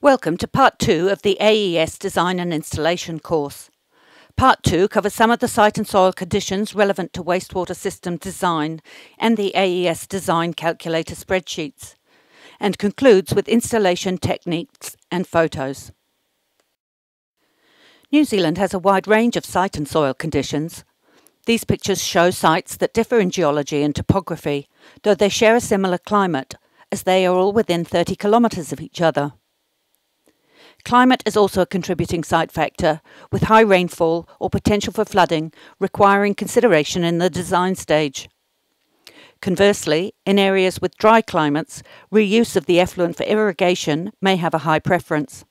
Welcome to Part 2 of the AES Design and Installation course. Part 2 covers some of the site and soil conditions relevant to wastewater system design and the AES Design Calculator spreadsheets, and concludes with installation techniques and photos. New Zealand has a wide range of site and soil conditions. These pictures show sites that differ in geology and topography, though they share a similar climate, as they are all within 30 kilometres of each other. Climate is also a contributing site factor, with high rainfall or potential for flooding requiring consideration in the design stage. Conversely, in areas with dry climates, reuse of the effluent for irrigation may have a high preference.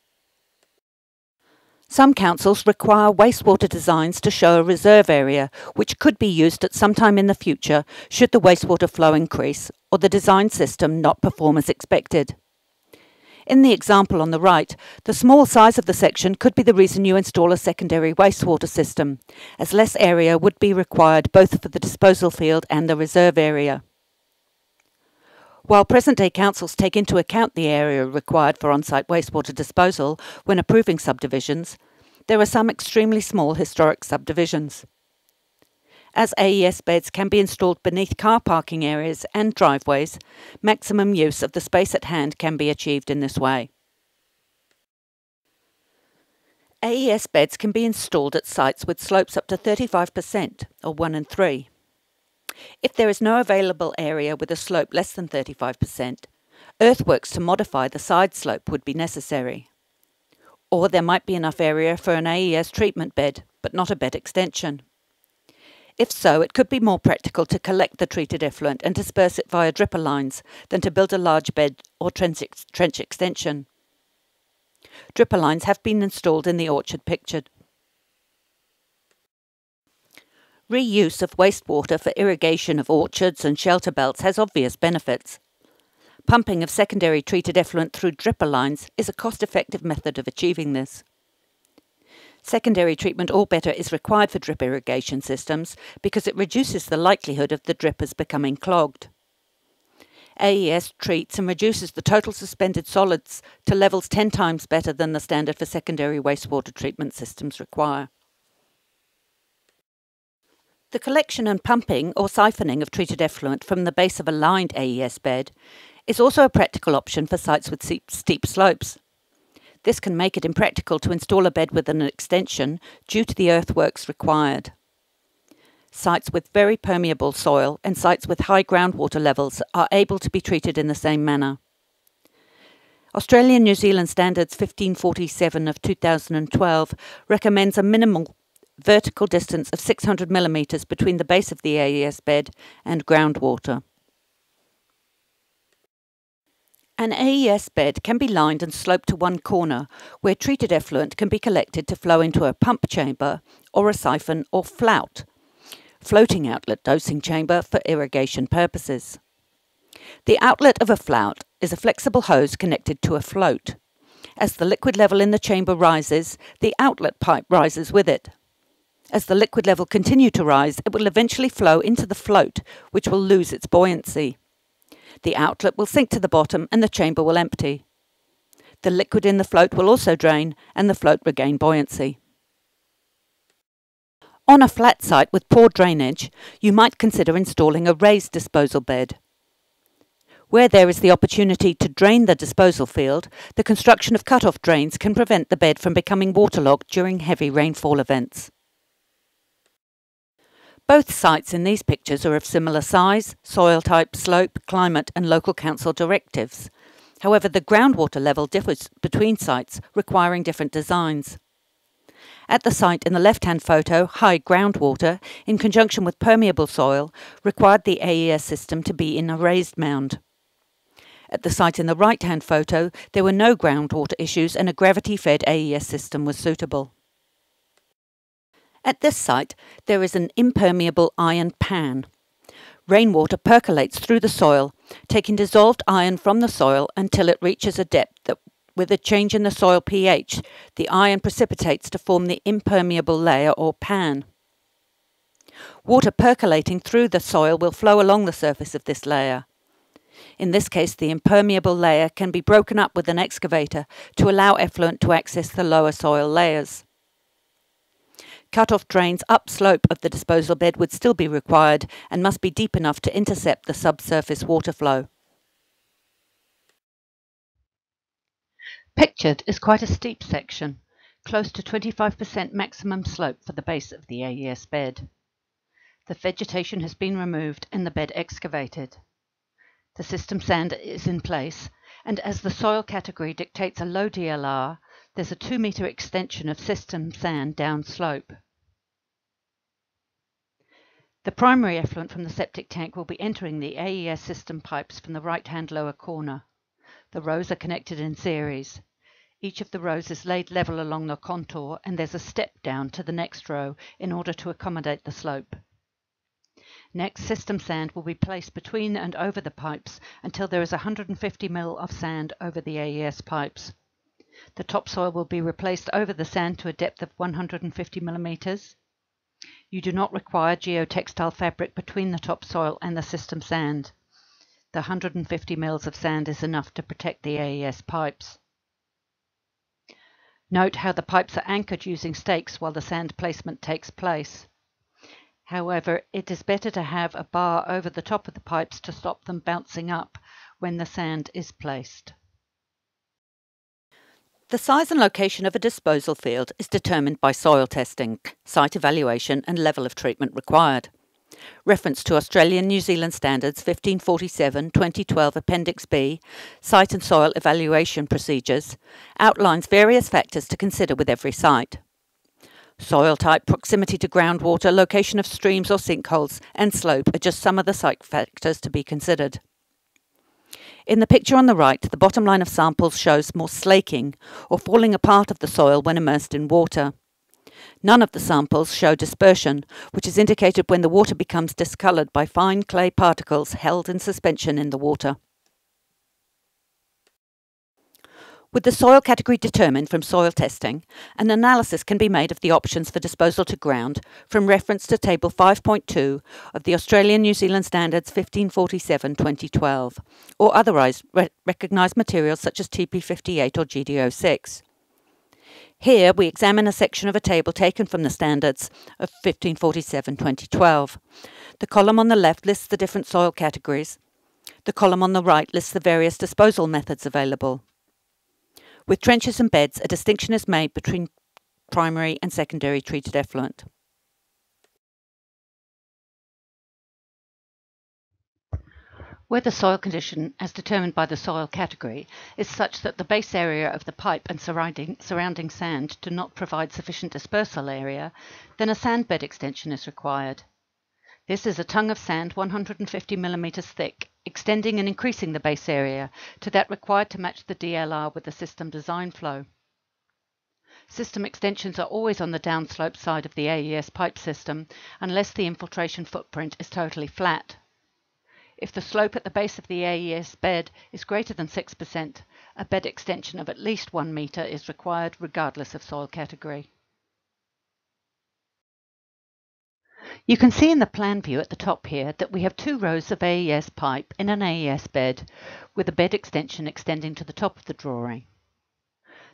Some councils require wastewater designs to show a reserve area, which could be used at some time in the future should the wastewater flow increase or the design system not perform as expected. In the example on the right, the small size of the section could be the reason you install a secondary wastewater system, as less area would be required both for the disposal field and the reserve area. While present-day councils take into account the area required for on-site wastewater disposal when approving subdivisions, there are some extremely small historic subdivisions. As AES beds can be installed beneath car parking areas and driveways, maximum use of the space at hand can be achieved in this way. AES beds can be installed at sites with slopes up to 35%, or 1 and 3. If there is no available area with a slope less than 35%, earthworks to modify the side slope would be necessary. Or there might be enough area for an AES treatment bed, but not a bed extension. If so, it could be more practical to collect the treated effluent and disperse it via dripper lines than to build a large bed or trench extension. Dripper lines have been installed in the orchard pictured. Reuse of wastewater for irrigation of orchards and shelter belts has obvious benefits. Pumping of secondary treated effluent through dripper lines is a cost-effective method of achieving this. Secondary treatment or better is required for drip irrigation systems because it reduces the likelihood of the drippers becoming clogged. AES treats and reduces the total suspended solids to levels 10 times better than the standard for secondary wastewater treatment systems require. The collection and pumping or siphoning of treated effluent from the base of a lined AES bed is also a practical option for sites with steep slopes. This can make it impractical to install a bed with an extension due to the earthworks required. Sites with very permeable soil and sites with high groundwater levels are able to be treated in the same manner. Australian New Zealand Standards 1547 of 2012 recommends a minimal vertical distance of 600 millimetres between the base of the AES bed and groundwater. An AES bed can be lined and sloped to one corner, where treated effluent can be collected to flow into a pump chamber or a siphon or flout, floating outlet dosing chamber for irrigation purposes. The outlet of a flout is a flexible hose connected to a float. As the liquid level in the chamber rises, the outlet pipe rises with it. As the liquid level continues to rise, it will eventually flow into the float, which will lose its buoyancy. The outlet will sink to the bottom and the chamber will empty. The liquid in the float will also drain and the float regain buoyancy. On a flat site with poor drainage, you might consider installing a raised disposal bed. Where there is the opportunity to drain the disposal field, the construction of cut-off drains can prevent the bed from becoming waterlogged during heavy rainfall events. Both sites in these pictures are of similar size, soil type, slope, climate and local council directives. However, the groundwater level differs between sites, requiring different designs. At the site in the left-hand photo, high groundwater, in conjunction with permeable soil, required the AES system to be in a raised mound. At the site in the right-hand photo, there were no groundwater issues and a gravity-fed AES system was suitable. At this site, there is an impermeable iron pan. Rainwater percolates through the soil, taking dissolved iron from the soil until it reaches a depth that, with a change in the soil pH, the iron precipitates to form the impermeable layer or pan. Water percolating through the soil will flow along the surface of this layer. In this case, the impermeable layer can be broken up with an excavator to allow effluent to access the lower soil layers. Cut-off drains upslope of the disposal bed would still be required and must be deep enough to intercept the subsurface water flow. Pictured is quite a steep section, close to 25% maximum slope for the base of the AES bed. The vegetation has been removed and the bed excavated. The system sand is in place, and as the soil category dictates a low DLR, there's a 2-metre extension of system sand downslope. The primary effluent from the septic tank will be entering the AES system pipes from the right-hand lower corner. The rows are connected in series. Each of the rows is laid level along the contour, and there's a step down to the next row in order to accommodate the slope. Next, system sand will be placed between and over the pipes until there is 150 ml of sand over the AES pipes. The topsoil will be replaced over the sand to a depth of 150 millimeters. You do not require geotextile fabric between the topsoil and the system sand. The 150 ml of sand is enough to protect the AES pipes. Note how the pipes are anchored using stakes while the sand placement takes place. However, it is better to have a bar over the top of the pipes to stop them bouncing up when the sand is placed. The size and location of a disposal field is determined by soil testing, site evaluation and level of treatment required. Reference to Australian New Zealand Standards 1547-2012 Appendix B, Site and Soil Evaluation Procedures, outlines various factors to consider with every site. Soil type, proximity to groundwater, location of streams or sinkholes, and slope are just some of the site factors to be considered. In the picture on the right, the bottom line of samples shows more slaking or falling apart of the soil when immersed in water. None of the samples show dispersion, which is indicated when the water becomes discoloured by fine clay particles held in suspension in the water. With the soil category determined from soil testing, an analysis can be made of the options for disposal to ground from reference to Table 5.2 of the Australian New Zealand Standards 1547-2012, or otherwise recognised materials such as TP58 or GD06. Here we examine a section of a table taken from the standards of 1547-2012. The column on the left lists the different soil categories. The column on the right lists the various disposal methods available. With trenches and beds, a distinction is made between primary and secondary treated effluent. Where the soil condition, as determined by the soil category, is such that the base area of the pipe and surrounding sand do not provide sufficient dispersal area, then a sand bed extension is required. This is a tongue of sand 150 millimeters thick, extending and increasing the base area to that required to match the DLR with the system design flow. System extensions are always on the downslope side of the AES pipe system unless the infiltration footprint is totally flat. If the slope at the base of the AES bed is greater than 6%, a bed extension of at least 1 metre is required regardless of soil category. You can see in the plan view at the top here that we have 2 rows of AES pipe in an AES bed with a bed extension extending to the top of the drawing.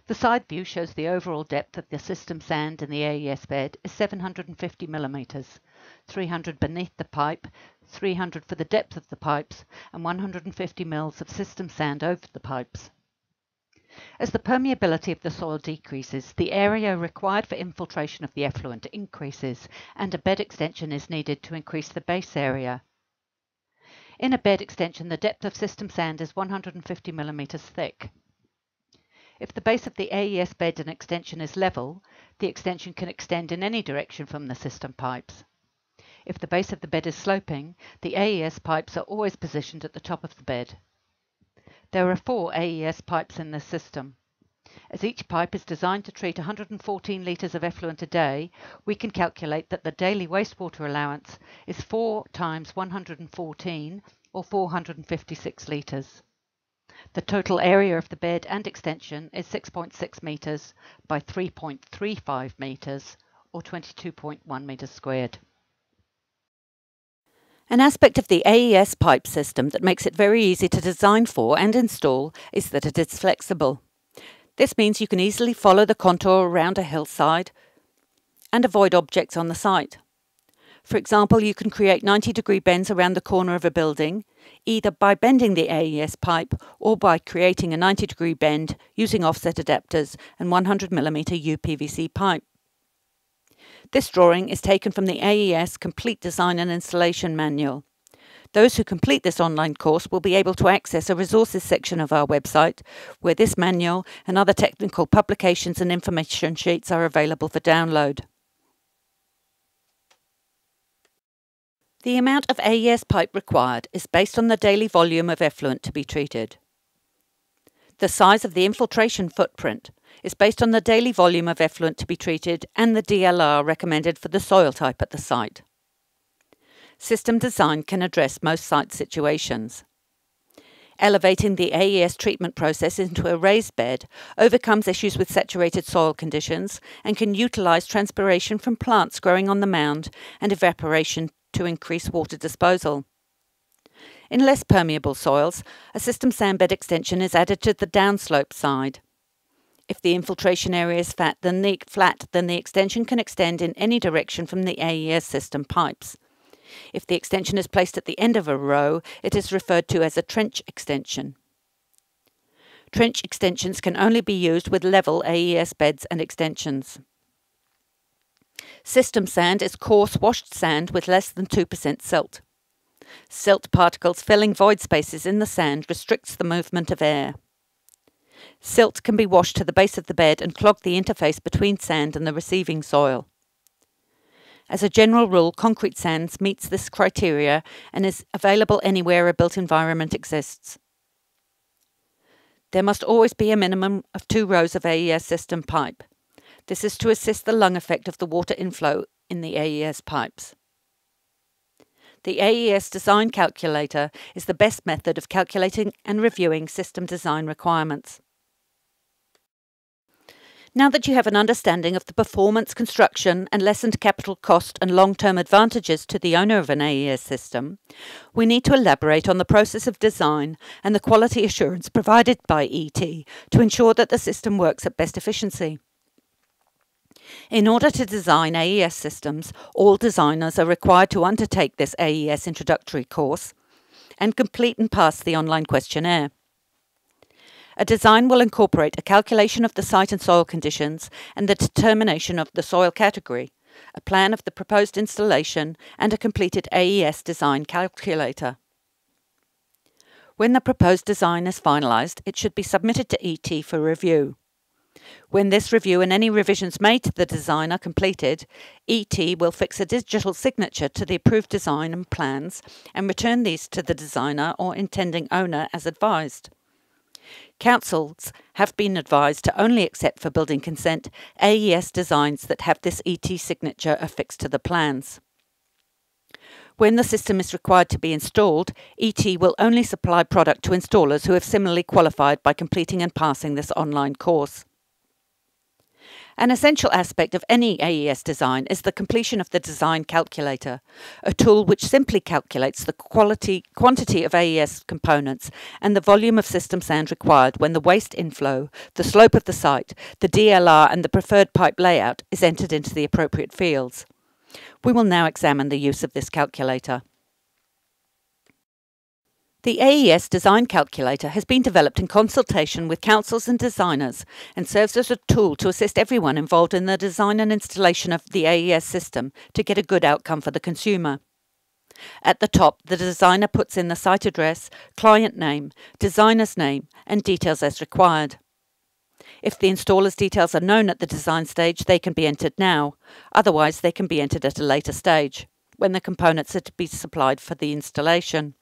The side view shows the overall depth of the system sand in the AES bed is 750 millimeters, 300 beneath the pipe, 300 for the depth of the pipes, and 150 mils of system sand over the pipes. As the permeability of the soil decreases, the area required for infiltration of the effluent increases, and a bed extension is needed to increase the base area. In a bed extension, the depth of system sand is 150 millimeters thick. If the base of the AES bed and extension is level, the extension can extend in any direction from the system pipes. If the base of the bed is sloping, the AES pipes are always positioned at the top of the bed. There are 4 AES pipes in this system. As each pipe is designed to treat 114 litres of effluent a day, we can calculate that the daily wastewater allowance is 4 times 114 or 456 litres. The total area of the bed and extension is 6.6 metres by 3.35 metres or 22.1 metres squared. An aspect of the AES pipe system that makes it very easy to design for and install is that it is flexible. This means you can easily follow the contour around a hillside and avoid objects on the site. For example, you can create 90-degree bends around the corner of a building, either by bending the AES pipe or by creating a 90-degree bend using offset adapters and 100mm UPVC pipe. This drawing is taken from the AES Complete Design and Installation Manual. Those who complete this online course will be able to access a resources section of our website, where this manual and other technical publications and information sheets are available for download. The amount of AES pipe required is based on the daily volume of effluent to be treated. The size of the infiltration footprint is based on the daily volume of effluent to be treated and the DLR recommended for the soil type at the site. System design can address most site situations. Elevating the AES treatment process into a raised bed overcomes issues with saturated soil conditions and can utilise transpiration from plants growing on the mound and evaporation to increase water disposal. In less permeable soils, a system sandbed extension is added to the downslope side. If the infiltration area is flat, then the extension can extend in any direction from the AES system pipes. If the extension is placed at the end of a row, it is referred to as a trench extension. Trench extensions can only be used with level AES beds and extensions. System sand is coarse washed sand with less than 2% silt. Silt particles filling void spaces in the sand restricts the movement of air. Silt can be washed to the base of the bed and clog the interface between sand and the receiving soil. As a general rule, concrete sand meets this criteria and is available anywhere a built environment exists. There must always be a minimum of 2 rows of AES system pipe. This is to assist the lung effect of the water inflow in the AES pipes. The AES design calculator is the best method of calculating and reviewing system design requirements. Now that you have an understanding of the performance, construction and lessened capital cost and long-term advantages to the owner of an AES system, we need to elaborate on the process of design and the quality assurance provided by ET to ensure that the system works at best efficiency. In order to design AES systems, all designers are required to undertake this AES introductory course and complete and pass the online questionnaire. A design will incorporate a calculation of the site and soil conditions and the determination of the soil category, a plan of the proposed installation, and a completed AES design calculator. When the proposed design is finalised, it should be submitted to ET for review. When this review and any revisions made to the design are completed, ET will fix a digital signature to the approved design and plans and return these to the designer or intending owner as advised. Councils have been advised to only accept for building consent AES designs that have this ET signature affixed to the plans. When the system is required to be installed, ET will only supply product to installers who have similarly qualified by completing and passing this online course. An essential aspect of any AES design is the completion of the design calculator, a tool which simply calculates the quantity of AES components and the volume of system sand required when the waste inflow, the slope of the site, the DLR and the preferred pipe layout is entered into the appropriate fields. We will now examine the use of this calculator. The AES Design Calculator has been developed in consultation with councils and designers and serves as a tool to assist everyone involved in the design and installation of the AES system to get a good outcome for the consumer. At the top, the designer puts in the site address, client name, designer's name, and details as required. If the installer's details are known at the design stage, they can be entered now. Otherwise, they can be entered at a later stage, when the components are to be supplied for the installation.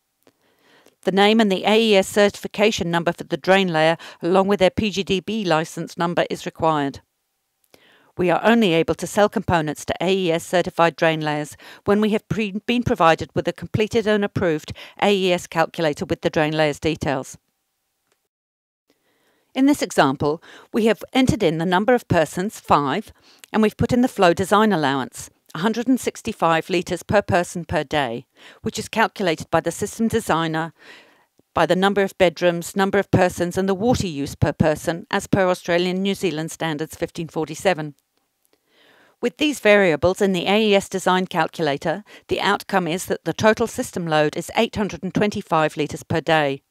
The name and the AES certification number for the drain layer, along with their PGDB license number, is required. We are only able to sell components to AES certified drain layers when we have been provided with a completed and approved AES calculator with the drain layer's details. In this example, we have entered in the number of persons, 5, and we've put in the flow design allowance, 165 litres per person per day, which is calculated by the system designer by the number of bedrooms, number of persons and the water use per person as per Australian New Zealand Standards 1547. With these variables in the AES design calculator, the outcome is that the total system load is 825 litres per day.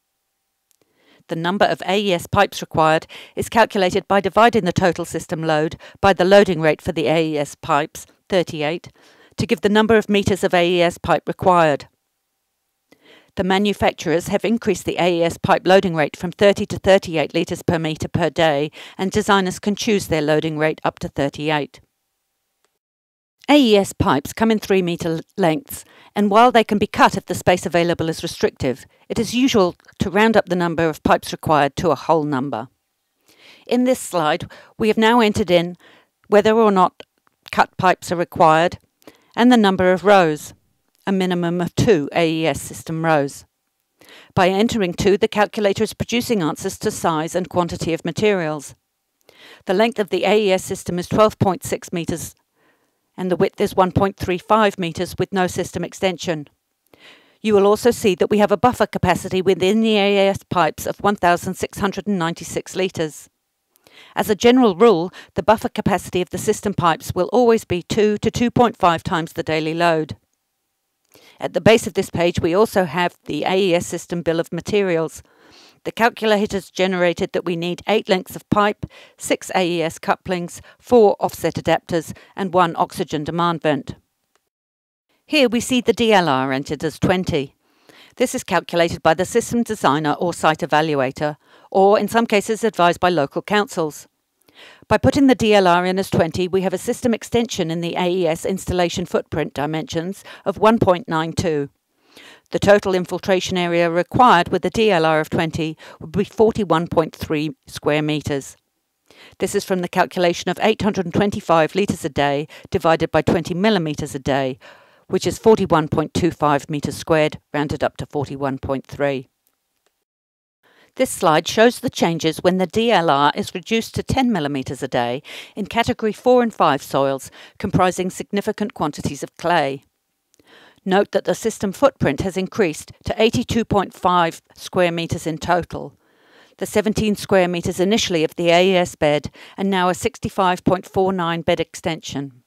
The number of AES pipes required is calculated by dividing the total system load by the loading rate for the AES pipes, 38, to give the number of metres of AES pipe required. The manufacturers have increased the AES pipe loading rate from 30 to 38 litres per metre per day, and designers can choose their loading rate up to 38. AES pipes come in 3 metre lengths, and while they can be cut if the space available is restrictive, it is usual to round up the number of pipes required to a whole number. In this slide, we have now entered in whether or not cut pipes are required, and the number of rows, a minimum of 2 AES system rows. By entering 2, the calculator is producing answers to size and quantity of materials. The length of the AES system is 12.6 metres and the width is 1.35 metres with no system extension. You will also see that we have a buffer capacity within the AES pipes of 1,696 litres. As a general rule, the buffer capacity of the system pipes will always be 2 to 2.5 times the daily load. At the base of this page, we also have the AES system bill of materials. The calculators generated that we need 8 lengths of pipe, 6 AES couplings, 4 offset adapters and 1 oxygen demand vent. Here we see the DLR entered as 20. This is calculated by the system designer or site evaluator, or in some cases advised by local councils. By putting the DLR in as 20, we have a system extension in the AES installation footprint dimensions of 1.92. The total infiltration area required with a DLR of 20 would be 41.3 square metres. This is from the calculation of 825 litres a day divided by 20 millimetres a day, which is 41.25 metres squared, rounded up to 41.3. This slide shows the changes when the DLR is reduced to 10 millimetres a day in Category 4 and 5 soils comprising significant quantities of clay. Note that the system footprint has increased to 82.5 square metres in total, the 17 square metres initially of the AES bed and now a 65.49 bed extension.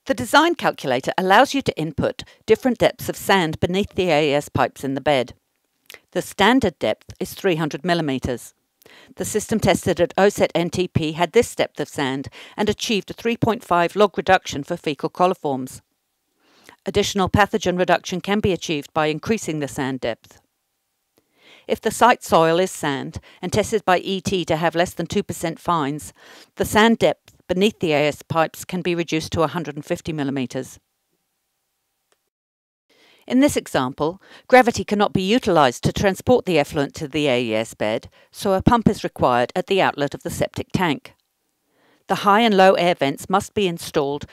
The design calculator allows you to input different depths of sand beneath the AES pipes in the bed. The standard depth is 300 millimetres. The system tested at OSET NTP had this depth of sand and achieved a 3.5 log reduction for faecal coliforms. Additional pathogen reduction can be achieved by increasing the sand depth. If the site soil is sand and tested by ET to have less than 2% fines, the sand depth beneath the AES pipes can be reduced to 150 millimetres. In this example, gravity cannot be utilised to transport the effluent to the AES bed, so a pump is required at the outlet of the septic tank. The high and low air vents must be installed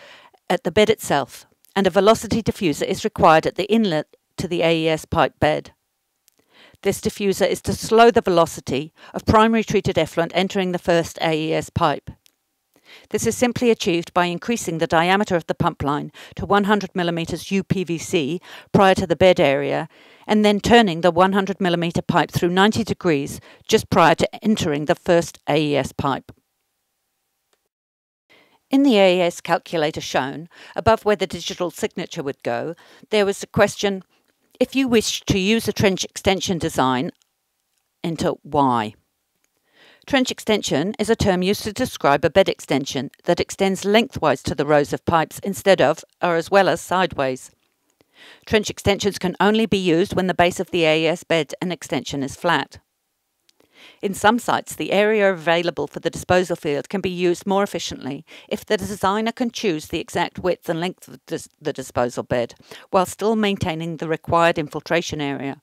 at the bed itself, and a velocity diffuser is required at the inlet to the AES pipe bed. This diffuser is to slow the velocity of primary treated effluent entering the first AES pipe. This is simply achieved by increasing the diameter of the pump line to 100 mm UPVC prior to the bed area and then turning the 100 mm pipe through 90 degrees just prior to entering the first AES pipe. In the AES calculator shown, above where the digital signature would go, there was a question, if you wish to use a trench extension design, enter Y. Trench extension is a term used to describe a bed extension that extends lengthwise to the rows of pipes instead of, or as well as, sideways. Trench extensions can only be used when the base of the AES bed and extension is flat. In some sites, the area available for the disposal field can be used more efficiently if the designer can choose the exact width and length of the disposal bed, while still maintaining the required infiltration area.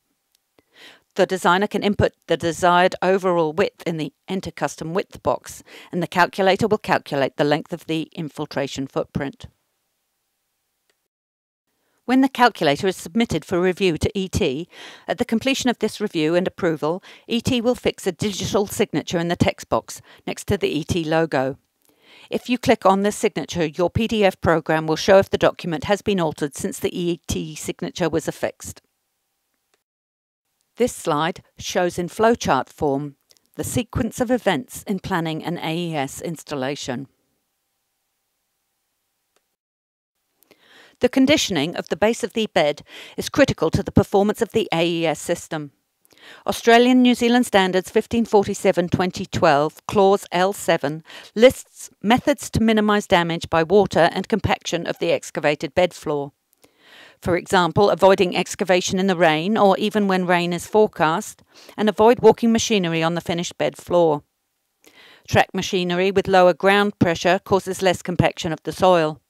The designer can input the desired overall width in the Enter Custom Width box, and the calculator will calculate the length of the infiltration footprint. When the calculator is submitted for review to ET, at the completion of this review and approval, ET will fix a digital signature in the text box next to the ET logo. If you click on this signature, your PDF program will show if the document has been altered since the ET signature was affixed. This slide shows in flowchart form the sequence of events in planning an AES installation. The conditioning of the base of the bed is critical to the performance of the AES system. Australian New Zealand Standards 1547-2012, Clause L7, lists methods to minimise damage by water and compaction of the excavated bed floor. For example, avoiding excavation in the rain or even when rain is forecast, and avoid walking machinery on the finished bed floor. Track machinery with lower ground pressure causes less compaction of the soil.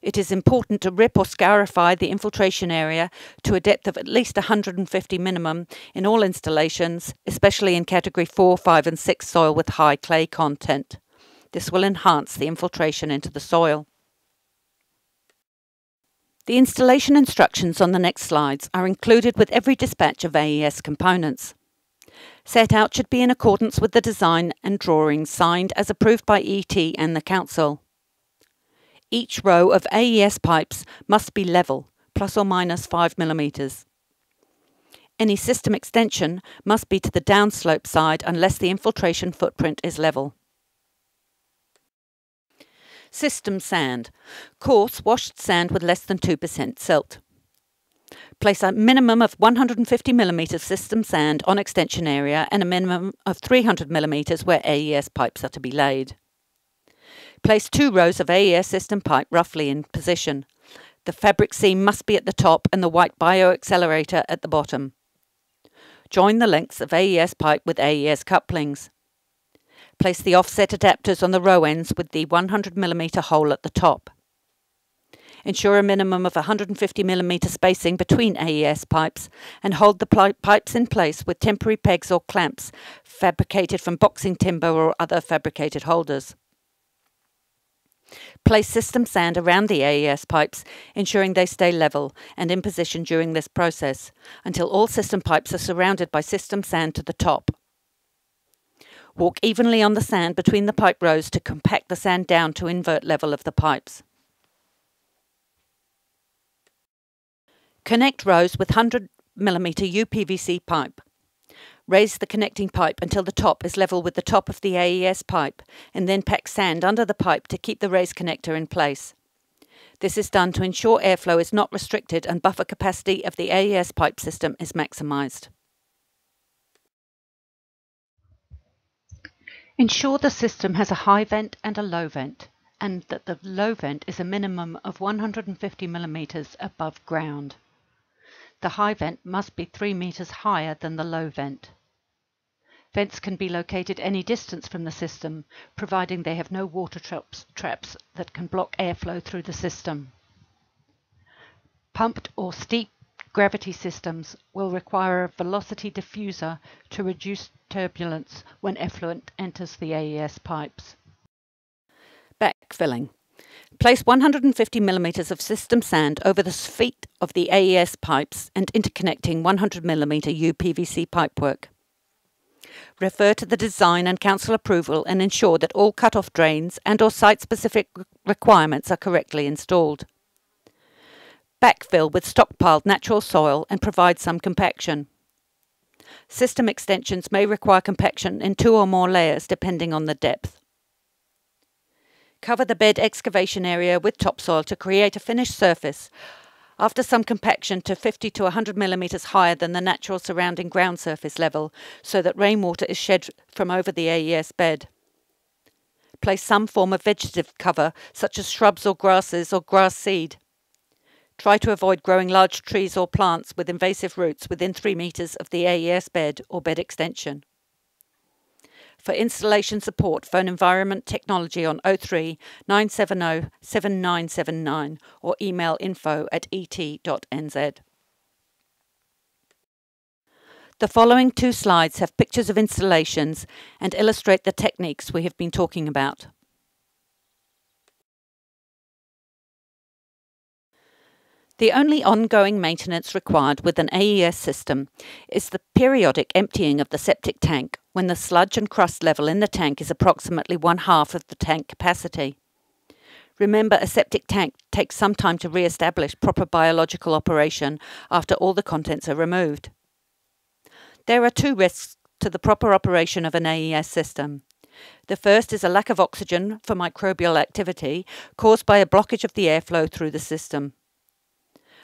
It is important to rip or scarify the infiltration area to a depth of at least 150 minimum in all installations, especially in Category 4, 5 and 6 soil with high clay content. This will enhance the infiltration into the soil. The installation instructions on the next slides are included with every dispatch of AES components. Set out should be in accordance with the design and drawings signed as approved by ET and the Council. Each row of AES pipes must be level, plus or minus 5 mm. Any system extension must be to the downslope side unless the infiltration footprint is level. System sand. Coarse washed sand with less than 2% silt. Place a minimum of 150 mm system sand on extension area and a minimum of 300 mm where AES pipes are to be laid. Place 2 rows of AES system pipe roughly in position. The fabric seam must be at the top and the white bioaccelerator at the bottom. Join the lengths of AES pipe with AES couplings. Place the offset adapters on the row ends with the 100 mm hole at the top. Ensure a minimum of 150 mm spacing between AES pipes and hold the pipes in place with temporary pegs or clamps fabricated from boxing timber or other fabricated holders. Place system sand around the AES pipes, ensuring they stay level and in position during this process, until all system pipes are surrounded by system sand to the top. Walk evenly on the sand between the pipe rows to compact the sand down to invert level of the pipes. Connect rows with 100 mm UPVC pipe. Raise the connecting pipe until the top is level with the top of the AES pipe, and then pack sand under the pipe to keep the raised connector in place. This is done to ensure airflow is not restricted and buffer capacity of the AES pipe system is maximised. Ensure the system has a high vent and a low vent, and that the low vent is a minimum of 150 mm above ground. The high vent must be 3 meters higher than the low vent. Vents can be located any distance from the system, providing they have no water traps that can block airflow through the system. Pumped or steep gravity systems will require a velocity diffuser to reduce turbulence when effluent enters the AES pipes. Backfilling. Place 150 mm of system sand over the feet of the AES pipes and interconnecting 100 mm UPVC pipework. Refer to the design and council approval and ensure that all cut-off drains and/or site-specific requirements are correctly installed. Backfill with stockpiled natural soil and provide some compaction. System extensions may require compaction in 2 or more layers depending on the depth. Cover the bed excavation area with topsoil to create a finished surface, after some compaction to 50 to 100 mm higher than the natural surrounding ground surface level, so that rainwater is shed from over the AES bed. Place some form of vegetative cover, such as shrubs or grasses or grass seed. Try to avoid growing large trees or plants with invasive roots within 3 meters of the AES bed or bed extension. For installation support, phone Environment Technology on 03 970 7979 or email info@et.nz. The following 2 slides have pictures of installations and illustrate the techniques we have been talking about. The only ongoing maintenance required with an AES system is the periodic emptying of the septic tank when the sludge and crust level in the tank is approximately 1/2 of the tank capacity. Remember, a septic tank takes some time to re-establish proper biological operation after all the contents are removed. There are 2 risks to the proper operation of an AES system. The first is a lack of oxygen for microbial activity caused by a blockage of the airflow through the system.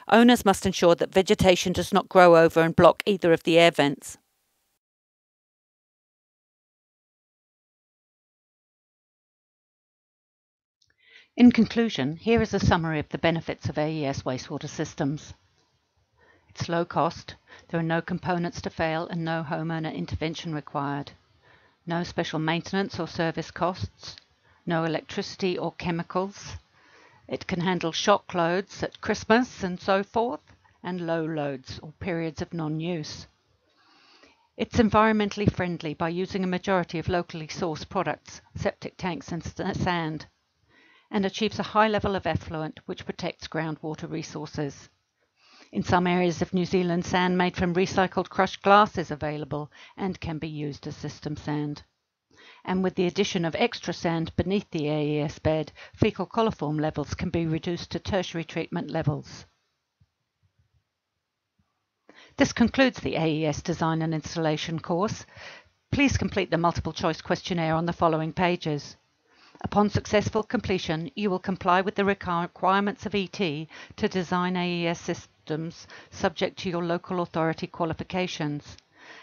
Owners must ensure that vegetation does not grow over and block either of the air vents. In conclusion, here is a summary of the benefits of AES wastewater systems. It's low cost, there are no components to fail and no homeowner intervention required. No special maintenance or service costs, no electricity or chemicals. It can handle shock loads at Christmas and so forth, and low loads or periods of non-use. It's environmentally friendly by using a majority of locally sourced products, septic tanks and sand, and achieves a high level of effluent which protects groundwater resources. In some areas of New Zealand, sand made from recycled crushed glass is available and can be used as system sand. And with the addition of extra sand beneath the AES bed, fecal coliform levels can be reduced to tertiary treatment levels. This concludes the AES Design and Installation course. Please complete the multiple choice questionnaire on the following pages. Upon successful completion, you will comply with the requirements of ET to design AES systems subject to your local authority qualifications,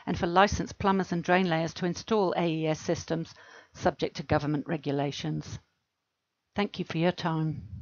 and for licensed plumbers and drain layers to install AES systems subject to government regulations. Thank you for your time.